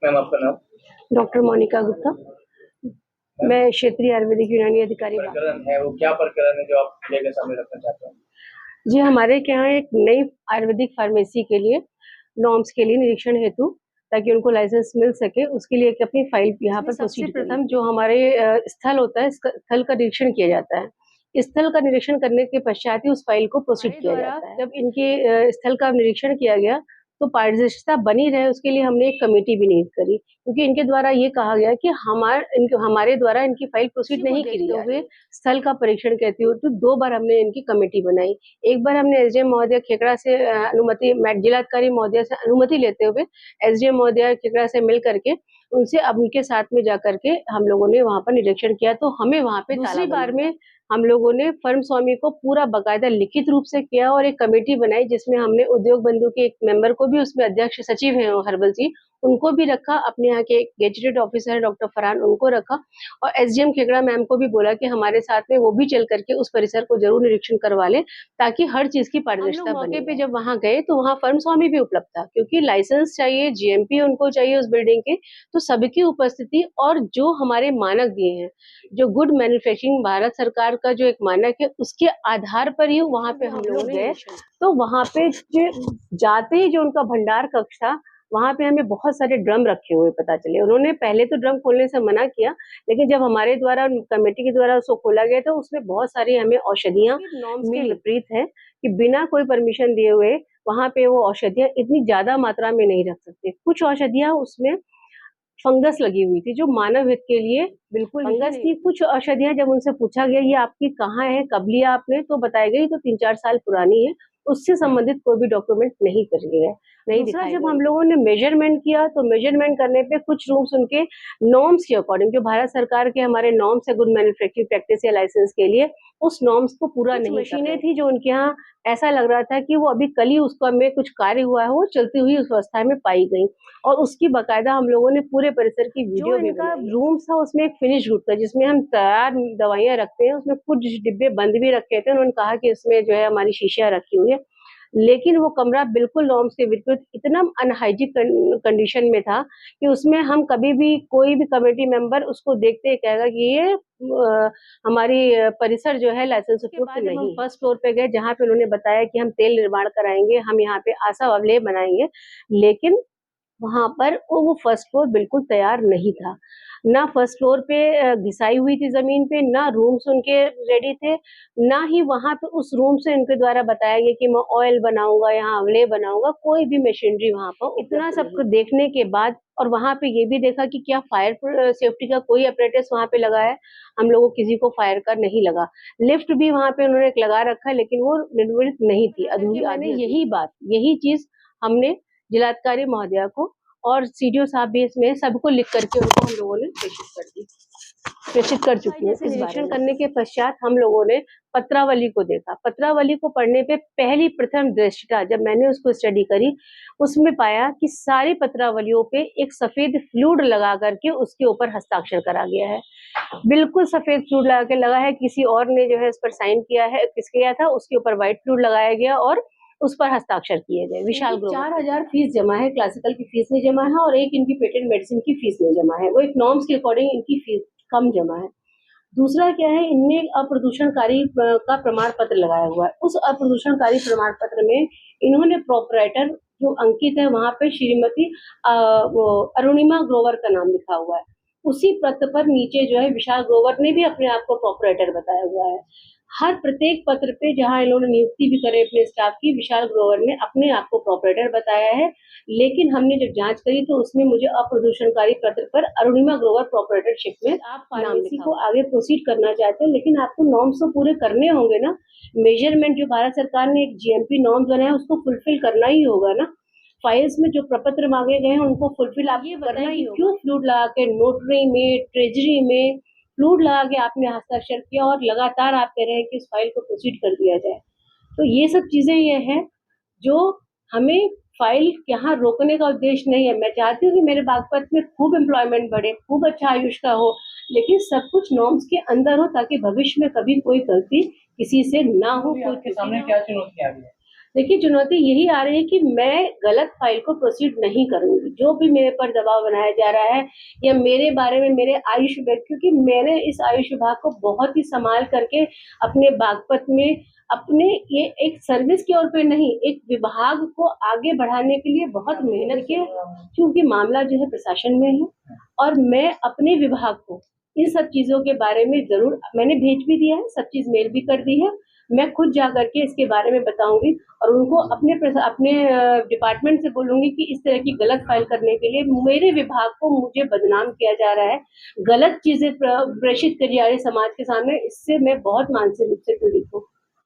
Ma'am आपका नाम? Doctor Monika Gupta. मैं क्षेत्रीय आयुर्वेदिक यूनानी अधिकारी प्रकरण है वो क्या प्रकरण है जो आप मीडिया के सामने रखना चाहते हैं? जी, हमारे के यहाँ एक नई आयुर्वेदिक फार्मेसी के लिए नॉर्म्स के लिए निरीक्षण हेतु, ताकि उनको लाइसेंस मिल सके, उसके लिए एक अपनी फाइल यहाँ पर सबसे प्रथम जो हमारे स्थल होता है, स्थल का निरीक्षण किया जाता है। स्थल का निरीक्षण करने के पश्चात ही उस फाइल को प्रोसीड किया जाता है। जब इनके स्थल का निरीक्षण किया गया तो पारदर्शिता बनी रहे, उसके लिए हमने एक कमेटी भी नियुक्त करी, क्योंकि इनके द्वारा ये कहा गया कि हमारे द्वारा इनकी फाइल प्रोसीड नहीं की जा रही। स्थल का परीक्षण कहती हूँ तो 2 बार हमने इनकी कमेटी बनाई। एक बार हमने एसडीएम महोदय खेकड़ा से अनुमति, जिलाधिकारी महोदय से अनुमति लेते हुए एसडीएम महोदय खेकड़ा से मिल करके उनसे अब उनके साथ में जाकर के हम लोगों ने वहाँ पर निरीक्षण किया, तो हमें वहाँ पे दूसरी बार में हम लोगों ने फर्म स्वामी को पूरा बाकायदा लिखित रूप से किया और एक कमेटी बनाई, जिसमें हमने उद्योग बंधु के एक मेंबर को भी उसमें अध्यक्ष सचिव हैं हर्बल जी, उनको भी रखा, अपने यहाँ के गेजेटेड ऑफिसर डॉक्टर फरहान उनको रखा और एसडीएम खेकड़ा मैम को भी बोला कि हमारे साथ में वो भी चल करके उस परिसर को जरूर निरीक्षण करवा ले, ताकि हर चीज की पारदर्शिता बने। मौके पे जब वहां गए तो वहां फर्म स्वामी भी उपलब्ध था, क्योंकि लाइसेंस चाहिए, जीएमपी उनको चाहिए उस बिल्डिंग के, तो सबकी उपस्थिति और जो हमारे मानक दिए हैं, जो गुड मैन्युफैक्चरिंग भारत सरकार का जो एक मानक है, उसके आधार पर ही वहां पे हम लोग गए। तो वहां पे जाते ही जो उनका भंडार कक्ष था, वहां पे हमें बहुत सारे ड्रम रखे हुए पता चले। उन्होंने पहले तो ड्रम खोलने से मना किया, लेकिन जब हमारे द्वारा कमेटी के द्वारा उसको खोला गया तो उसमें बहुत सारी हमें औषधियां नॉर्म्स के विपरीत है कि बिना कोई परमिशन दिए हुए वहां पे वो औषधियां इतनी ज्यादा मात्रा में नहीं रख सकते। कुछ औषधियां उसमें फंगस लगी हुई थी, जो मानव हित के लिए बिल्कुल फंगस थी। कुछ औषधियां जब उनसे पूछा गया ये आपकी कहाँ है, कब लिया आपने, तो बताई गई तो 3-4 साल पुरानी है, उससे संबंधित कोई भी डॉक्यूमेंट नहीं कर गए, नहीं दिखाया। जब हम लोगों ने मेजरमेंट किया तो मेजरमेंट करने पे कुछ रूम्स उनके नॉर्म्स के अकॉर्डिंग, जो भारत सरकार के हमारे नॉर्म्स है गुड मैन्युफैक्चरिंग प्रैक्टिस या लाइसेंस के लिए, उस नॉर्म्स को पूरा नहीं। मशीनें थी जो उनके यहाँ ऐसा लग रहा था कि वो अभी कल ही उसका में कुछ कार्य हुआ है, वो चलती हुई उस अवस्था में पाई गई, और उसकी बाकायदा हम लोगों ने पूरे परिसर की वीडियो भी बनाई। रूम था उसमें एक फिनिश रूम था, जिसमें हम तैयार दवाइयां रखते हैं, उसमें कुछ डिब्बे बंद भी रखे थे। उन्होंने कहा कि इसमें जो है हमारी शीशियां रखी हुई है, लेकिन वो कमरा बिल्कुल नॉर्म्स के विपरीत इतना अनहाइजीनिक कंडीशन में था कि उसमें हम कभी भी कोई भी कमेटी मेंबर उसको देखते ही कहेगा कि ये हमारी परिसर जो है लाइसेंस उपयुक्त नहीं। हम फर्स्ट फ्लोर पे गए, जहाँ पे उन्होंने बताया कि हम तेल निर्माण कराएंगे, हम यहाँ पे आशा अवलेह बनाएंगे, लेकिन वहां पर वो फर्स्ट फ्लोर बिल्कुल तैयार नहीं था। ना फर्स्ट फ्लोर पे घिसाई हुई थी जमीन पे, ना रूम्स उनके रेडी थे, ना ही वहां पे उस रूम से इनके द्वारा बताया गया कि मैं ऑयल बनाऊंगा, यहाँ अवले बनाऊंगा, कोई भी मशीनरी वहां पर। इतना सबको देखने के बाद और वहां पे ये भी देखा कि क्या फायर सेफ्टी का कोई अपरेटस वहां पे लगा है, हम लोगों किसी को फायर का नहीं लगा। लिफ्ट भी वहां पे उन्होंने लगा रखा है, लेकिन वो निर्मित नहीं थी, अधूरी आधी। यही चीज हमने जिलाधिकारी महोदया को और सीडीओ साहब भी इसमें सबको लिख करके उनको हम लोगों ने प्रेषित कर चुकी है। इस निरीक्षण करने के पश्चात हम लोगों ने पत्रावली को देखा। पत्रावली को पढ़ने पे पहली प्रथम दृष्टया जब मैंने उसको स्टडी करी, उसमें पाया कि सारी पत्रावलियों पे एक सफेद फ्लूइड लगा करके उसके ऊपर हस्ताक्षर करा गया है। बिल्कुल सफेद फ्लूइड लगा के लगा है, किसी और ने जो है इस पर साइन किया है, किया था, उसके ऊपर व्हाइट फ्लूइड लगाया गया और उस पर हस्ताक्षर किए गए। विशाल 4000 फीस जमा है, क्लासिकल की फीस नहीं जमा है और एक इनकी पेटेंट मेडिसिन की फीस नहीं जमा है। वो एक नॉर्म्स के अकॉर्डिंग इनकी फीस कम जमा है। दूसरा क्या है, इनमें अप्रदूषणकारी का प्रमाण पत्र लगाया हुआ है। उस अप्रदूषणकारी प्रमाण पत्र में इन्होंने प्रोपराइटर जो अंकित है वहां पे श्रीमती अरुणिमा ग्रोवर का नाम लिखा हुआ है। उसी पत्र पर नीचे जो है विशाल ग्रोवर ने भी अपने आप को प्रोपराइटर बताया हुआ है। हर प्रत्येक पत्र पे जहां इन्होंने नियुक्ति भी करे अपने स्टाफ की, विशाल ग्रोवर ने अपने आप को प्रोपराइटर बताया है, लेकिन हमने जब जांच करी तो उसमें मुझे अप्रदूषणकारी पत्र पर अरुणिमा ग्रोवर प्रोपराइटरशिप में आप फार्मेसी को आगे प्रोसीड करना चाहते हैं, लेकिन आपको नॉर्म्स तो पूरे करने होंगे ना। मेजरमेंट जो भारत सरकार ने एक जीएमपी नॉर्म्स बनाया उसको फुलफिल करना ही होगा ना। फाइल्स में जो प्रपत्र मांगे गए हैं उनको फुलफिल आप ये करना ही होगा। क्यों फ्लूइड लगा के नोटरी में, ट्रेजरी में फ्लूइड लगा के आपने हस्ताक्षर किया और लगातार आप कह रहे हैं कि इस फाइल को प्रोसीड कर दिया जाए। तो ये सब चीजें ये है जो हमें फाइल यहाँ रोकने का उद्देश्य नहीं है। मैं चाहती हूँ कि मेरे बागपत में खूब एम्प्लॉयमेंट बढ़े, खूब अच्छा आयुष का हो, लेकिन सब कुछ नॉर्म्स के अंदर हो, ताकि भविष्य में कभी कोई गलती किसी से ना हो। आपके सामने क्या चुनौतियां आ रही है? देखिए, चुनौती यही आ रही है कि मैं गलत फाइल को प्रोसीड नहीं करूँगी। जो भी मेरे पर दबाव बनाया जा रहा है या मेरे बारे में मेरे आयुष विभाग, क्योंकि मैंने इस आयुष विभाग को बहुत ही सँभाल करके अपने बागपत में अपने ये एक सर्विस की ओर पे नहीं, एक विभाग को आगे बढ़ाने के लिए बहुत मेहनत की है, क्योंकि मामला जो है प्रशासन में है और मैं अपने विभाग को इन सब चीज़ों के बारे में ज़रूर मैंने भेज भी दिया है, सब चीज़ मेल भी कर दी है। मैं खुद जा करके इसके बारे में बताऊँगी और उनको अपने डिपार्टमेंट से बोलूँगी कि इस तरह की गलत फाइल करने के लिए मेरे विभाग को मुझे बदनाम किया जा रहा है, गलत चीज़ें प्रेषित करी जा रही है समाज के सामने, इससे मैं बहुत मानसिक रूप से पीड़ित हूँ।